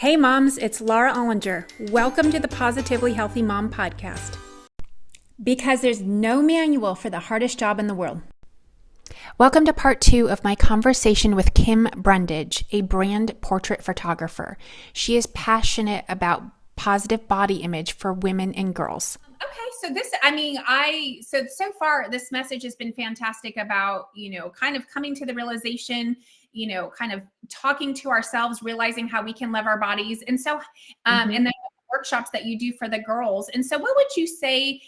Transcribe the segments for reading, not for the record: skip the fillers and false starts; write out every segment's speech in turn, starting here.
Hey moms, it's Laura Ollinger. Welcome to the Positively Healthy Mom podcast. Because there's no manual for the hardest job in the world. Welcome to part 2 of my conversation with Kim Brundage, a brand portrait photographer. She is passionate about positive body image for women and girls. So far this message has been fantastic about, kind of coming to the realization, kind of talking to ourselves, realizing how we can love our bodies. And so, and then workshops that you do for the girls. And so what would you say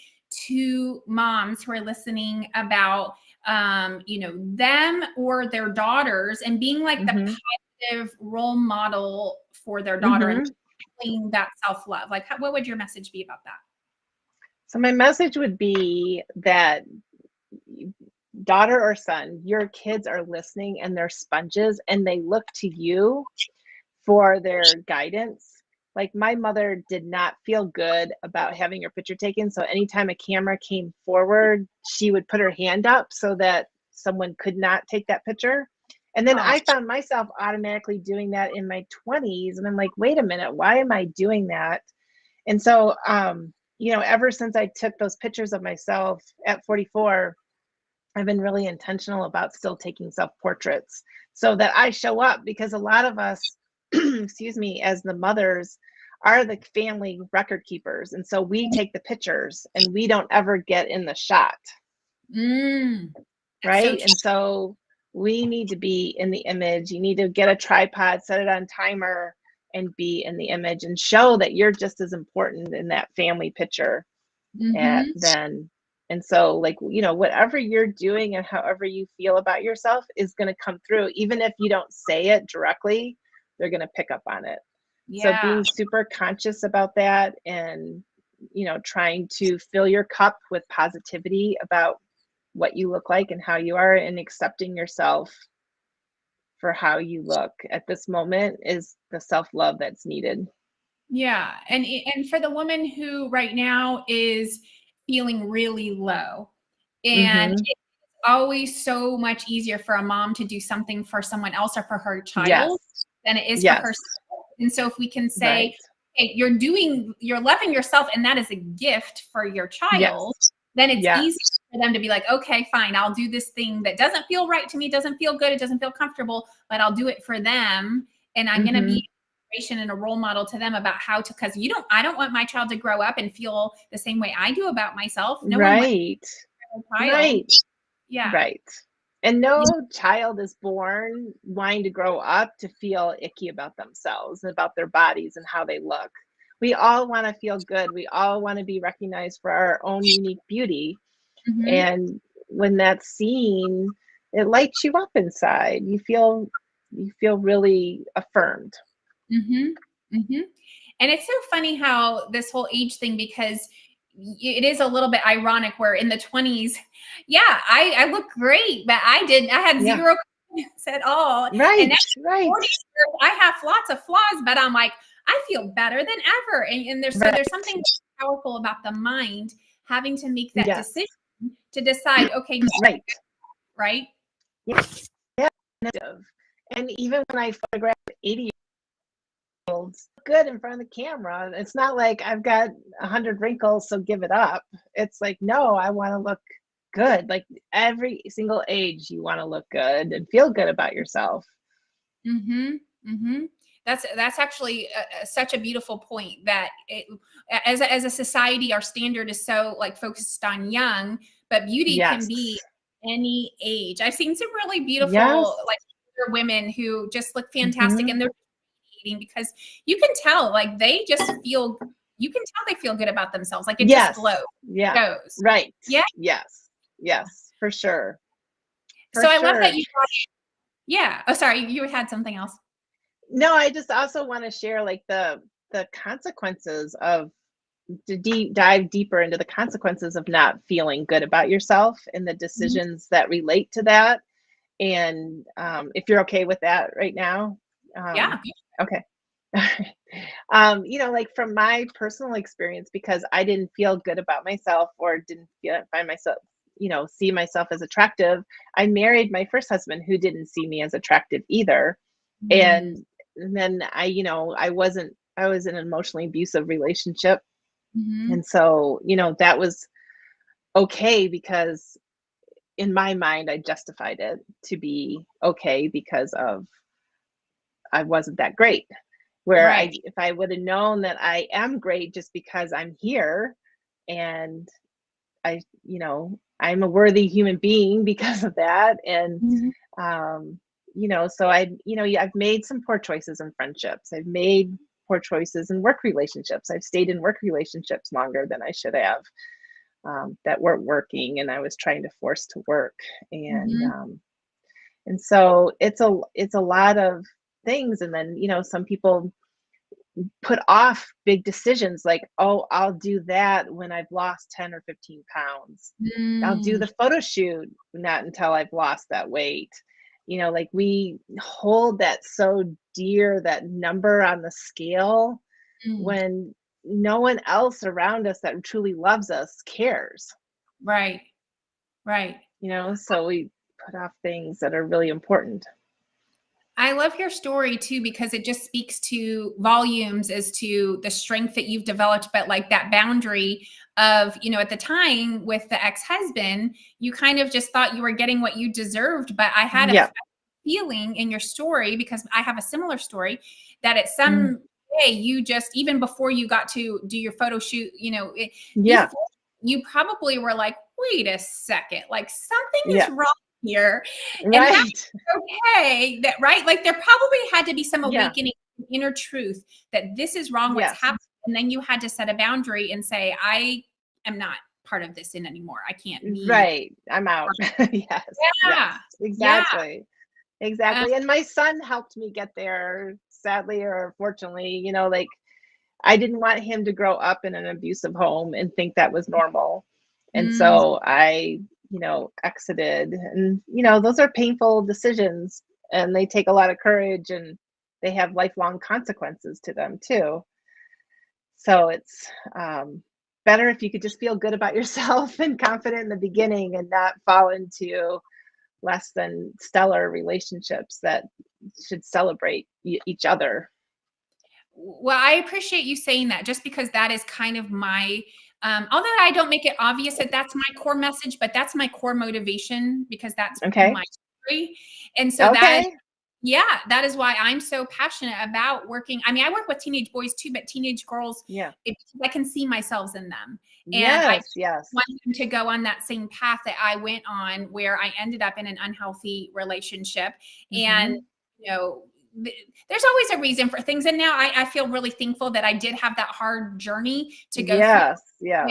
to moms who are listening about, them or their daughters and being like the positive role model for their daughter and feeling that self-love? Like, what would your message be about that? So my message would be that daughter or son, your kids are listening and they're sponges and they look to you for their guidance. Like my mother did not feel good about having her picture taken. So anytime a camera came forward, she would put her hand up so that someone could not take that picture. And then I found myself automatically doing that in my 20s. And I'm like, wait a minute, why am I doing that? And so, ever since I took those pictures of myself at 44, I've been really intentional about still taking self-portraits so that I show up, because a lot of us, excuse me, as the mothers are the family record keepers. And so we take the pictures and we don't ever get in the shot. Right. And so we need to be in the image. You need to get a tripod, set it on timer, and be in the image and show that you're just as important in that family picture. And so whatever you're doing and however you feel about yourself is going to come through. Even if you don't say it directly, they're going to pick up on it. So being super conscious about that and, trying to fill your cup with positivity about what you look like and how you are, and accepting yourself for how you look at this moment is the self-love that's needed. Yeah. And for the woman who right now is feeling really low, and it's always so much easier for a mom to do something for someone else or for her child than it is for herself. And so if we can say, hey, you're loving yourself and that is a gift for your child, then it's easy for them to be like, okay, fine, I'll do this thing that doesn't feel right to me, doesn't feel good, it doesn't feel comfortable, but I'll do it for them. And I'm going to be an inspiration and a role model to them about how to, because I don't want my child to grow up and feel the same way I do about myself. No one wants Yeah. Right. And no child is born wanting to grow up to feel icky about themselves, about their bodies and how they look. We all want to feel good. We all want to be recognized for our own unique beauty. And when that's seen, it lights you up inside. You feel really affirmed. And it's so funny how this whole age thing, because it is a little bit ironic where in the 20s, I look great, but I had zero confidence at all. And now 40, I have lots of flaws, but I'm like, I feel better than ever. And there's something powerful about the mind having to make that decision to decide, okay, right? Yeah. And even when I photograph 80-year-olds, good in front of the camera, it's not like I've got 100 wrinkles, so give it up. It's like, no, I want to look good. Like every single age, you want to look good and feel good about yourself. That's actually such a beautiful point, that as a society, our standard is so like focused on young, but beauty can be any age. I've seen some really beautiful like older women who just look fantastic, and they're eating because you can tell like they just feel. You can tell they feel good about themselves. Like it just glows. Goes. Right. Yeah. Yes. For sure. I love that you brought it. Yeah. Oh, sorry. You had something else. No, I just also want to share like the consequences of, to dive deeper into the consequences of not feeling good about yourself and the decisions that relate to that. And if you're okay with that right now. Okay. Like from my personal experience, because I didn't feel good about myself or didn't find myself, see myself as attractive. I married my first husband who didn't see me as attractive either. And and then I was in an emotionally abusive relationship. Mm-hmm. And so, that was okay because in my mind, I justified it to be okay because of I wasn't that great. Where Right. if I would have known that I am great just because I'm here and I, I'm a worthy human being because of that. And, Mhm. um, so I've made some poor choices in friendships. I've made poor choices in work relationships. I've stayed in work relationships longer than I should have, that weren't working, and I was trying to force to work. And, Mhm. and so it's a lot of things. And then, some people put off big decisions like, oh, I'll do that when I've lost 10 or 15 pounds. I'll do Mm. the photo shoot, not until I've lost that weight. Like we hold that so dear, that number on the scale, Mm. when no one else around us that truly loves us cares. Right. Right. So we put off things that are really important. I love your story too, because it just speaks to volumes as to the strength that you've developed, but like that boundary of, at the time with the ex-husband, you kind of just thought you were getting what you deserved. But I had a Yeah. feeling in your story, because I have a similar story, that at Mm. some way you just, even before you got to do your photo shoot, Yeah. before, you probably were like, wait a second, like something is Yeah. wrong here. And that Right. okay, that right, like there probably had to be some Yeah. awakening inner truth that this is wrong, what's Yes. happening, and then you had to set a boundary and say, I am not part of this in anymore, I can't be Right. I'm out. Yes. Yes. yeah, yeah, Exactly. Exactly. And my son helped me get there, sadly or fortunately. Like, I didn't want him to grow up in an abusive home and think that was normal. And mm, so I, exited. And, those are painful decisions, and they take a lot of courage, and they have lifelong consequences to them too. So it's, better if you could just feel good about yourself and confident in the beginning, and not fall into less than stellar relationships that should celebrate each other. well, I appreciate you saying that, just because that is kind of my although I don't make it obvious that that's my core message, but that's my core motivation, because that's Okay. my story. And so that is, Okay. yeah, that is why I'm so passionate about working. I mean, I work with teenage boys too, but teenage girls, Yeah. I can see myself in them. And I Yes. Yes. want them to go on that same path that I went on, where I ended up in an unhealthy relationship. And, Hmm. you know, there's always a reason for things. And now I feel really thankful that I did have that hard journey to go through. Yes. Yeah.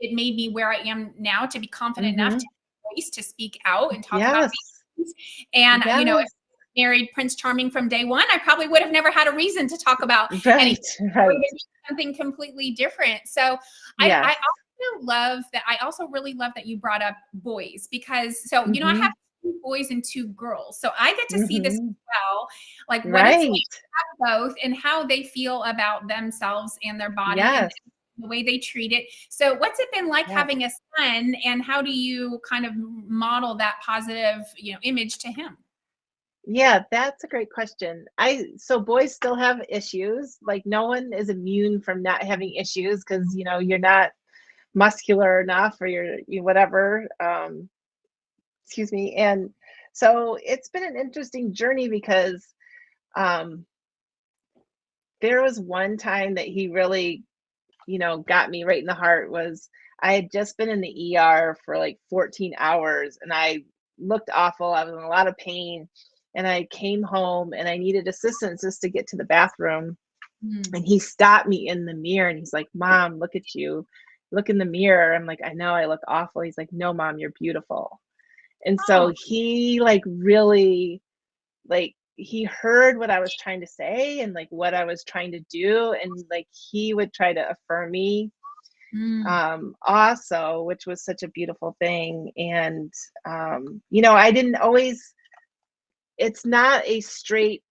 It made me where I am now, to be confident enough to Hmm. have a voice to speak out and talk about Yes. these things. And, if Yes. I married Prince Charming from day one, I probably would have never had a reason to talk about anything. Right. It would have Right. been something completely different. So I Yes. also love that. I also really love that you brought up boys, because so, I have Hmm. 2 boys and 2 girls. So I get to see this as Hmm. well, like what it's like Right. to have both, and how they feel about themselves and their body, and Yes. the way they treat it. So what's it been like Yes. having a son, and how do you kind of model that positive, image to him? Yeah, that's a great question. So boys still have issues. Like, no one is immune from not having issues, because you're not muscular enough, or you whatever. Excuse me. And so it's been an interesting journey, because um there was one time that he really, got me right in the heart. Was I had just been in the ER for like 14 hours, and I looked awful. I was in a lot of pain, and I came home and I needed assistance just to get to the bathroom. Mm. And he stopped me in the mirror, and he's like, "Mom, look at you. Look in the mirror." I'm like, "I know I look awful." He's like, "No, Mom, you're beautiful." And Oh, so he like really, like, he heard what I was trying to say, and like what I was trying to do, and like he would try to affirm me, mm, also, which was such a beautiful thing. And I didn't always, it's not a straight,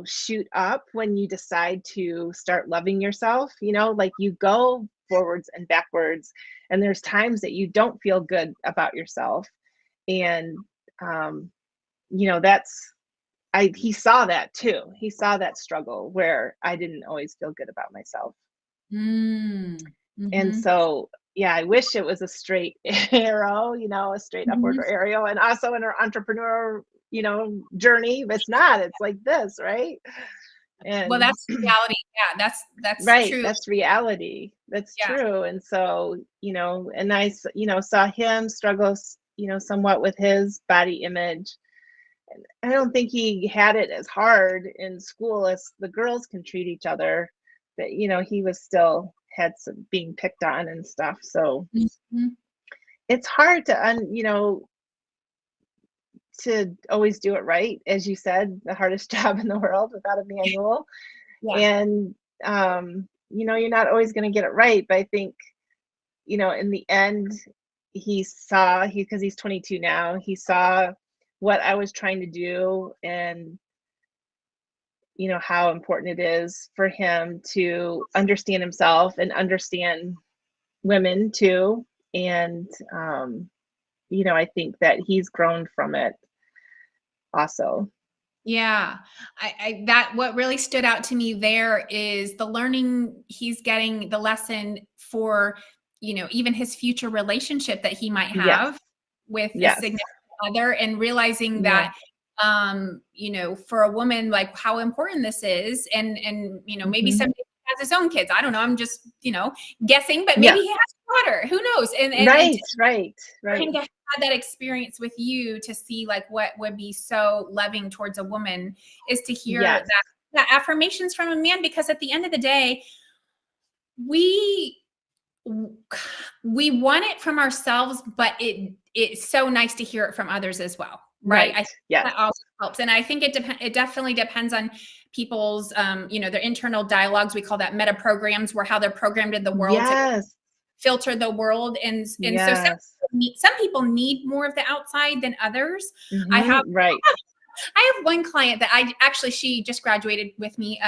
shoot up when you decide to start loving yourself. Like, you go forwards and backwards, and there's times that you don't feel good about yourself. And that's he saw that too. He saw that struggle where I didn't always feel good about myself. Mm. And Mhm. so, yeah, I wish it was a straight arrow, a straight upward Mhm. arrow, and also in our entrepreneur, journey. But it's not. It's like this, right? Well, And that's reality. Yeah, that's right, true. that's reality. That's Yeah. true. And so, and saw him struggle, somewhat with his body image. And I don't think he had it as hard in school as the girls can treat each other. But, he was still had some being picked on and stuff. So Mhm. it's hard to always do it right. As you said, the hardest job in the world without a manual. Yeah. And, you're not always going to get it right. But I think, in the end, because he's 22 now, he saw what I was trying to do, and how important it is for him to understand himself and understand women too. And I think that he's grown from it also. Yeah. That what really stood out to me there is the learning he's getting, the lesson for, even his future relationship that he might Yes. have with a Yes. significant other, and realizing Yeah. that for a woman, like, how important this is. And maybe Hmm. someday he has his own kids. I don't know. I'm just, guessing, but maybe Yeah. he has a daughter. Who knows? And Right. Right. for Right. him to have that experience with you, to see like what would be so loving towards a woman, is to hear Yes. that affirmations from a man. Because at the end of the day, we we want it from ourselves, but it's so nice to hear it from others as well, right? Right. I think Yes. that also helps. And I think it definitely depends on people's their internal dialogues. We call that meta programs, where how they're programmed in the world to Yes. filter the world. And so Yes. some people need more of the outside than others. I have Right. I have one client that she just graduated with me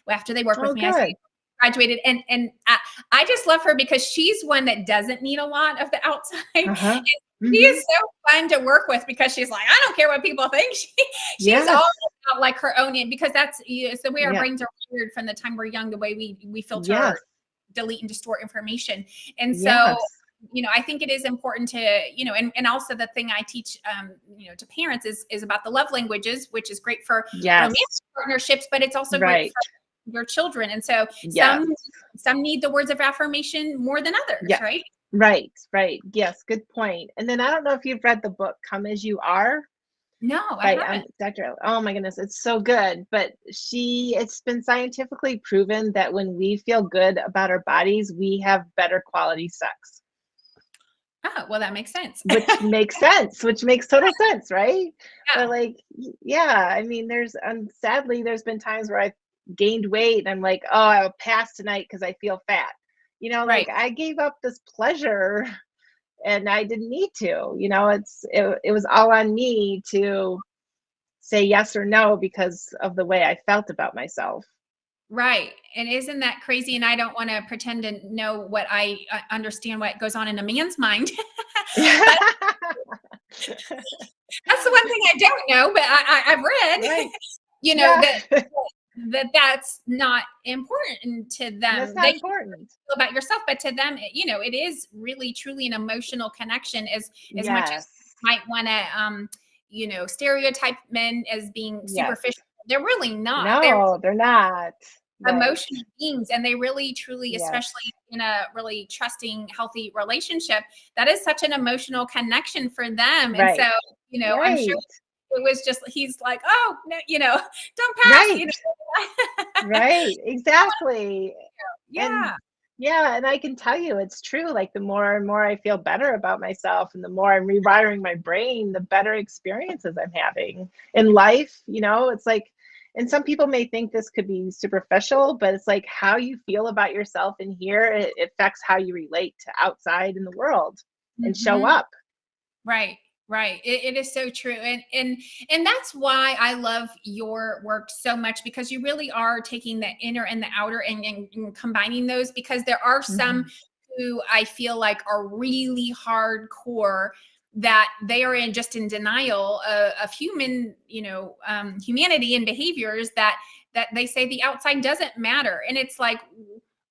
after they work with Oh, me. I say good. graduated, and I just love her because she's one that doesn't need a lot of the outside. Uh-huh. She is Hmm. so fun to work with because she's like, I don't care what people think. She's Yes. all about like her own, because it's the way our Yeah. brains are wired from the time we're young, the way we filter, Yes. delete, and distort information. And so, Yes. I think it is important to, and also the thing I teach, to parents is about the love languages, which is great for romantic Yes. partnerships, but it's also great Right. for your children. And so Yes. some need the words of affirmation more than others, Yes. right? Right. Right. Yes. Good point. And then I don't know if you've read the book "Come as You Are" No, I by haven't. Dr. Oh my goodness, it's so good. But it's been scientifically proven that when we feel good about our bodies, we have better quality sex. Oh, well, that makes sense. Which makes sense, which makes total sense, right? But Yeah, like, yeah, I mean, sadly, there's been times where I've gained weight and I'm like, oh, I'll pass tonight because I feel fat. Like right. I gave up this pleasure and I didn't need to. It was all on me to say yes or no because of the way I felt about myself. Right. And isn't that crazy? And I don't want to pretend to know what I understand what goes on in a man's mind. But that's the one thing I don't know, but I've read, Right. Yeah. that's not important to That's them. not They important. feel about yourself, but to them, it is really truly an emotional connection, as much as Yes. you might want to, stereotype men as being Yes. superficial. They're really not. They're No, they're not. Right. emotional beings, and they really truly, Yes. especially in a really trusting, healthy relationship, that is such an emotional connection for them. And so, Right. I'm sure Right. it was just, he's like, oh no, don't pass, Right. know. Right. Exactly. And Yeah. yeah, and I can tell you it's true. Like the more and more I feel better about myself and the more I'm rewiring my brain, the better experiences I'm having in life. It's like, and some people may think this could be superficial, but it's like how you feel about yourself in here, it affects how you relate to outside in the world and show Mhm. up. Right. Right. It is so true. And that's why I love your work so much, because you really are taking the inner and the outer, and combining those, because there are some Mhm. who I feel like are really hardcore that they are just in denial of human, humanity and behaviors that they say the outside doesn't matter. And it's like,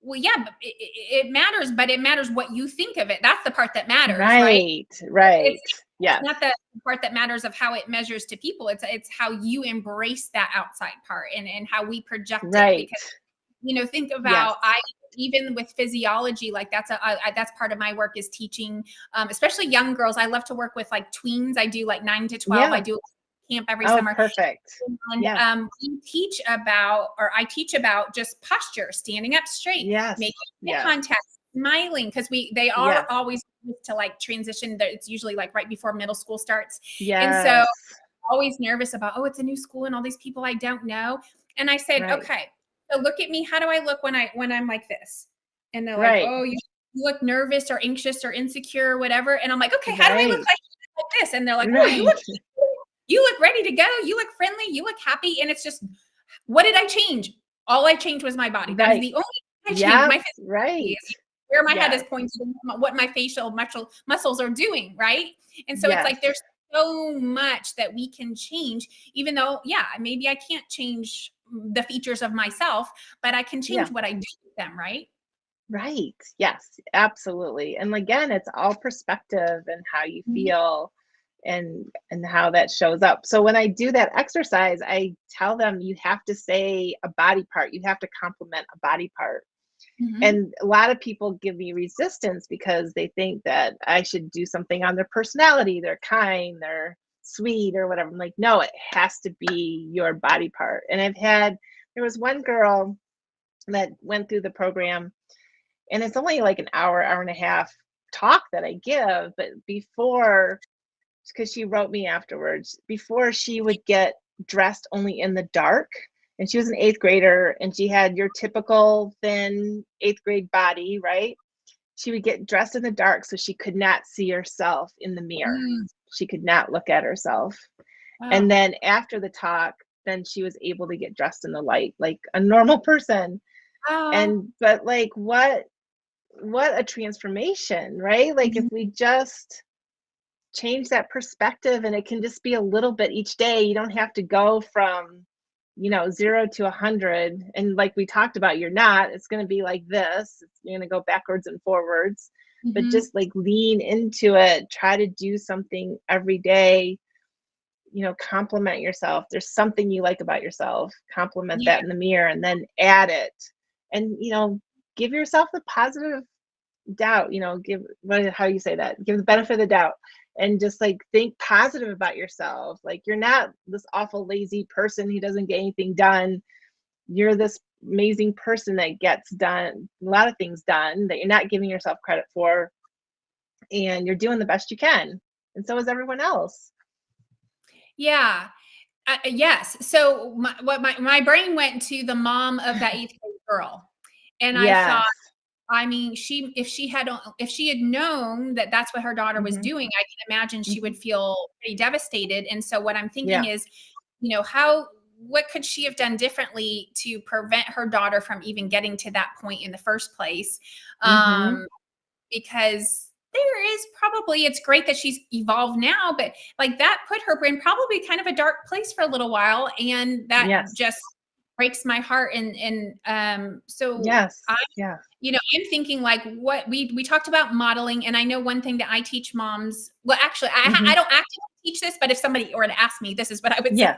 well, yeah, but it matters, but it matters what you think of it. That's the part that matters, right? Right. It's not the part that matters of how it measures to people. It's how you embrace that outside part and how we project it. Because, think about, even with physiology, like that's part of my work is teaching, especially young girls. I love to work with like tweens. I do like 9 to 12. I do camp every summer. Perfect. And I teach about just posture, standing up straight, making eye contact, smiling, because they are always to like transition. It's usually like right before middle school starts. And so I'm always nervous about, it's a new school and all these people I don't know. And I said, okay, so look at me. How do I look when I'm like this? And they're like, oh, you look nervous or anxious or insecure or whatever. And I'm like, okay, how do I look like this? And they're like, oh, you look ready to go. You look friendly. You look happy. And it's just, what did I change? All I changed was my body. That is the only thing I changed. My where my head is pointed, what my facial muscles are doing, right? And so it's like there's so much that we can change, even though, maybe I can't change the features of myself, but I can change what I do with them, right? Right. Yes, absolutely. And again, it's all perspective and how you feel and how that shows up. So when I do that exercise, I tell them you have to say a body part. You have to compliment a body part. And a lot of people give me resistance because they think that I should do something on their personality. They're kind, they're sweet or whatever. I'm like, no, it has to be your body part. And there was one girl that went through the program, and it's only like an hour and a half talk that I give, but because she wrote me afterwards, before she would get dressed only in the dark, and she was an 8th grader, and she had your typical thin 8th grade body, right? She would get dressed in the dark so she could not see herself in the mirror. She could not look at herself. Wow. And then after the talk, then she was able to get dressed in the light like a normal person. But like what a transformation, right? Like if we just change that perspective, and it can just be a little bit each day. You don't have to go from 0 to 100. And like we talked about, it's going to be like this. You're going to go backwards and forwards, but just like lean into it. Try to do something every day. Compliment yourself. There's something you like about yourself. Compliment that in the mirror, and then add it. And, give yourself the positive doubt, how you say that? Give the benefit of the doubt. And just like think positive about yourself. Like you're not this awful lazy person who doesn't get anything done. You're this amazing person that gets done a lot of things done that you're not giving yourself credit for, and you're doing the best you can. And so is everyone else. Yeah. Yes. So my brain went to the mom of that 8th grade girl, and I thought, I mean, if she had known that that's what her daughter was doing, I can imagine she would feel pretty devastated. And so what I'm thinking is, what could she have done differently to prevent her daughter from even getting to that point in the first place? Because it's great that she's evolved now, but like that put her in probably kind of a dark place for a little while. And that just breaks my heart. So I'm thinking like what we talked about modeling. And I know one thing that I teach moms, well, actually I don't actively teach this, but if somebody were to ask me, this is what I would say.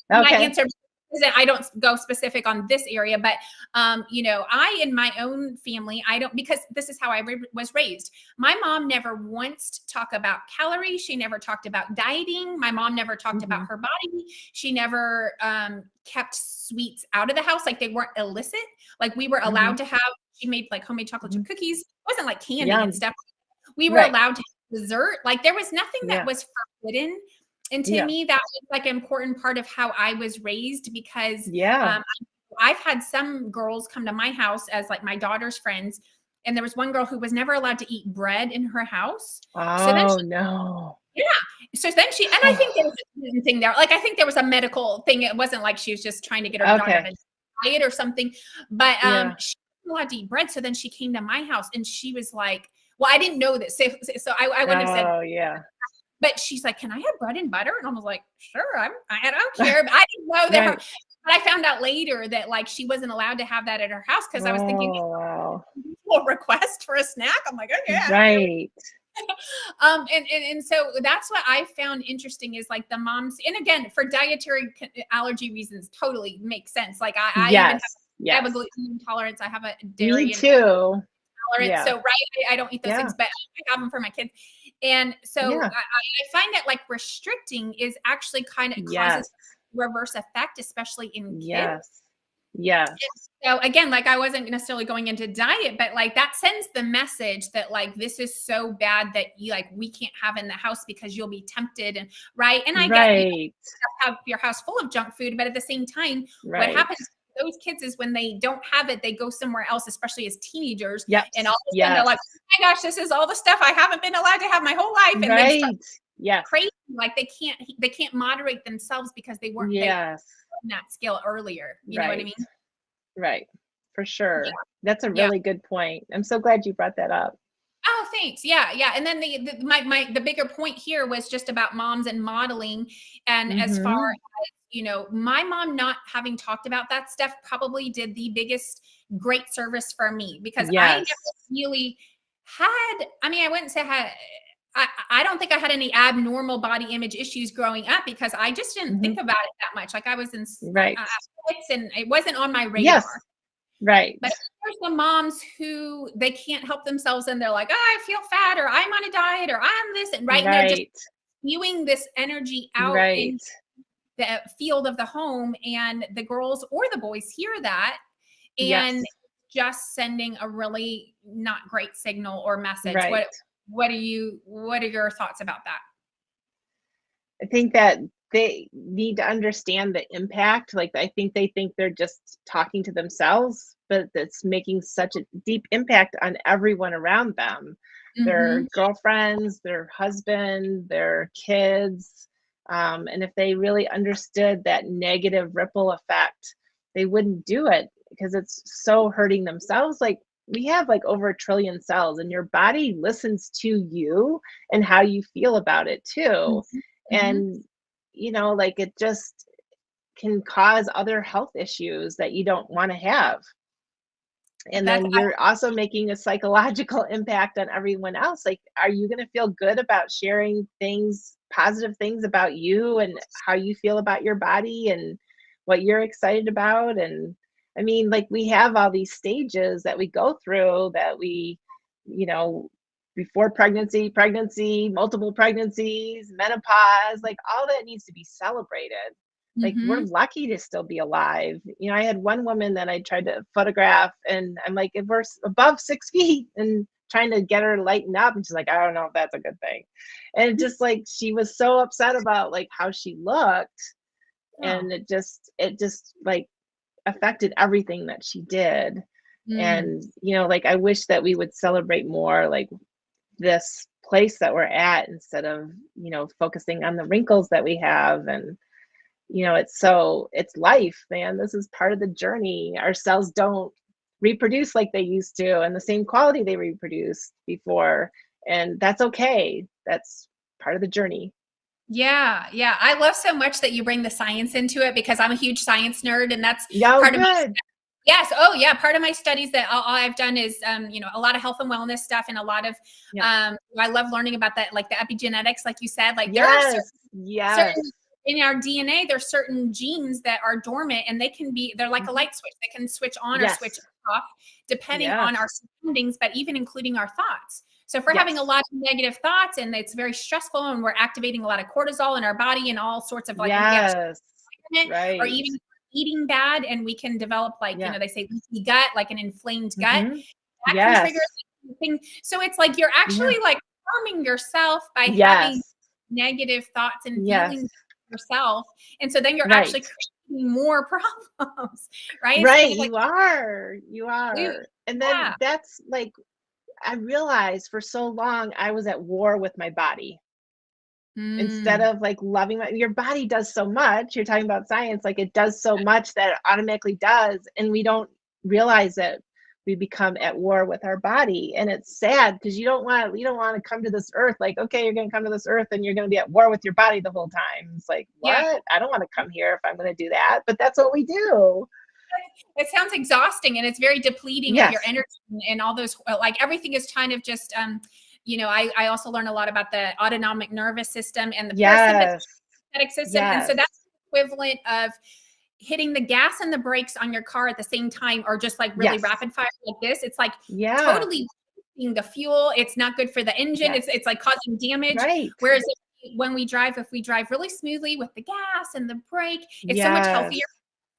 My answer is that I don't go specific on this area, but I, in my own family, because this is how I was raised. My mom never once talked about calories. She never talked about dieting. My mom never talked about her body. She never kept sweets out of the house. Like they weren't illicit. Like we were allowed to have, she made like homemade chocolate chip cookies. It wasn't like candy and stuff. We were allowed to have dessert. Like there was nothing that was forbidden. And to me, that was like an important part of how I was raised, because I've had some girls come to my house as like my daughter's friends. And there was one girl who was never allowed to eat bread in her house. No. Yeah. So then and I think there was a thing there. Like, I think there was a medical thing. It wasn't like she was just trying to get her daughter to diet or something, but she wasn't allowed to eat bread. So then she came to my house and she was like, well, I didn't know this. So I wouldn't have said, but she's like, can I have bread and butter? And I was like, sure, I don't care. But I didn't know that Right. but I found out later that like she wasn't allowed to have that at her house because I was thinking, Oh, wow. request for a snack. I'm like, okay, I don't care. Right. And so that's what I found interesting is like the moms, and again, for dietary allergy reasons, totally makes sense. Like I even have a gluten intolerance. I have a dairy Me too. intolerance. Yeah. So I don't eat those things, but I have them for my kids. And so I find that like restricting is actually kind of causes reverse effect, especially in kids. Yes. So again, like I wasn't necessarily going into diet, but like that sends the message that like this is so bad that you like we can't have in the house because you'll be tempted and right. And I get you have your house full of junk food, but at the same time, what happens to those kids is when they don't have it, they go somewhere else, especially as teenagers. And all of a sudden they're like, oh my gosh, this is all the stuff I haven't been allowed to have my whole life. And they start crazy, like they can't moderate themselves because they weren't they in that skill earlier. You know what I mean? Right. For sure. That's a really good point. I'm so glad you brought that up. Oh, thanks. Yeah. And then the bigger point here was just about moms and modeling. And as far as, you know, my mom not having talked about that stuff probably did the biggest great service for me because I never really had, I mean, I wouldn't say I don't think I had any abnormal body image issues growing up because I just didn't think about it that much. Like I was in athletics and it wasn't on my radar. Right. But there's some moms who they can't help themselves and they're like, oh, I feel fat or I'm on a diet or I'm this and and they're just spewing this energy out in the field of the home, and the girls or the boys hear that and just sending a really not great signal or message. What are your thoughts about that? I think that they need to understand the impact. Like, I think they think they're just talking to themselves, but it's making such a deep impact on everyone around them. Their girlfriends, their husband, their kids. And if they really understood that negative ripple effect, they wouldn't do it because it's so hurting themselves. Like, we have like over 1 trillion cells and your body listens to you and how you feel about it too. And, you know, like it just can cause other health issues that you don't want to have. And then you're also making a psychological impact on everyone else. Like, are you going to feel good about sharing things, positive things about you and how you feel about your body and what you're excited about? And I mean, like, we have all these stages that we go through that we, you know, before pregnancy, multiple pregnancies, menopause, like all that needs to be celebrated. Like, we're lucky to still be alive. You know, I had one woman that I tried to photograph and I'm like, if we're above 6 feet and trying to get her to lighten up. And she's like, I don't know if that's a good thing. And it just like, she was so upset about like how she looked. And it just like affected everything that she did. And, you know, like, I wish that we would celebrate more like this place that we're at instead of, you know, focusing on the wrinkles that we have. And, you know, it's life, man. This is part of the journey. Our cells don't reproduce like they used to and the same quality they reproduced before. And that's okay. That's part of the journey. Yeah. I love so much that you bring the science into it because I'm a huge science nerd, and that's part of my yes. Oh yeah. Part of my studies that all I've done is, you know, a lot of health and wellness stuff and a lot of, I love learning about that, like the epigenetics, like you said, like there are certain in our DNA, there's certain genes that are dormant and they're like a light switch. They can switch on or switch off depending on our surroundings, but even including our thoughts. So if we're having a lot of negative thoughts and it's very stressful and we're activating a lot of cortisol in our body and all sorts of like or even eating bad, and we can develop like, you know, they say leaky gut, like an inflamed gut. That can trigger things. So it's like you're actually like harming yourself by having negative thoughts and feelings yourself. And so then you're actually creating more problems, right? Right. Like, you are. And then that's like, I realized for so long I was at war with my body. Instead of like loving your body does so much. You're talking about science, like it does so much that it automatically does. And we don't realize that we become at war with our body. And it's sad because you don't want to come to this earth like, okay, you're going to come to this earth and you're going to be at war with your body the whole time. It's like, Yeah. what? I don't want to come here if I'm going to do that. But that's what we do. It sounds exhausting, and it's very depleting of your energy and all those, like everything is kind of just, I also learn a lot about the autonomic nervous system and the parasympathetic system. And so that's the equivalent of hitting the gas and the brakes on your car at the same time, or just like really rapid fire like this. It's like totally wasting the fuel. It's not good for the engine. It's like causing damage. Right. Whereas when we drive, if we drive really smoothly with the gas and the brake, it's so much healthier.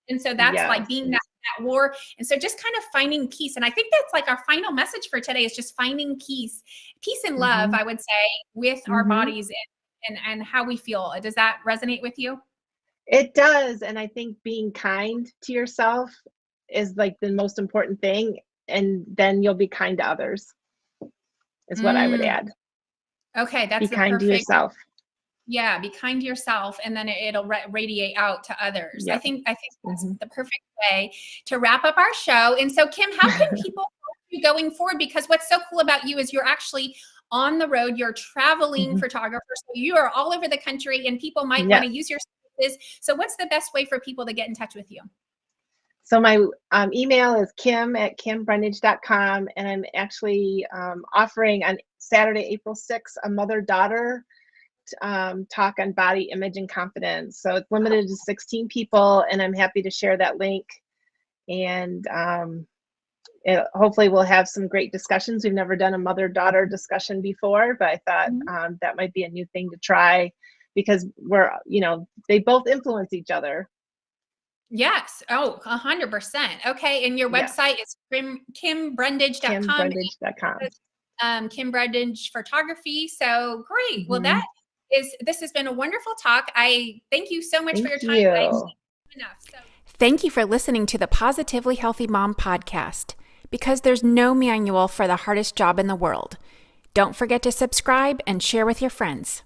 And so that's like being that war. And so just kind of finding peace. And I think that's like our final message for today is just finding peace and love, I would say, with our bodies and how we feel. Does that resonate with you? It does. And I think being kind to yourself is like the most important thing. And then you'll be kind to others is what I would add. Okay. That's be kind to yourself. Yeah, be kind to yourself, and then it'll radiate out to others. Yep. I think that's the perfect way to wrap up our show. And so, Kim, how can people help you going forward? Because what's so cool about you is you're actually on the road. You're traveling photographer, so you are all over the country, and people might want to use your services. So, what's the best way for people to get in touch with you? So my email is kim@kimbrundage.com, and I'm actually offering on Saturday, April 6th, a mother-daughter talk on body image and confidence. So it's limited to 16 people, and I'm happy to share that link. And hopefully we'll have some great discussions. We've never done a mother-daughter discussion before, but I thought that might be a new thing to try because they both influence each other. Yes. Oh, 100%. Okay. And your website is kimbrundage.com. Kimbrundage.com. Kim Brundage Photography. So great. Well, this has been a wonderful talk. I thank you so much for your time. Thank you for listening to the Positively Healthy Mom podcast, because there's no manual for the hardest job in the world. Don't forget to subscribe and share with your friends.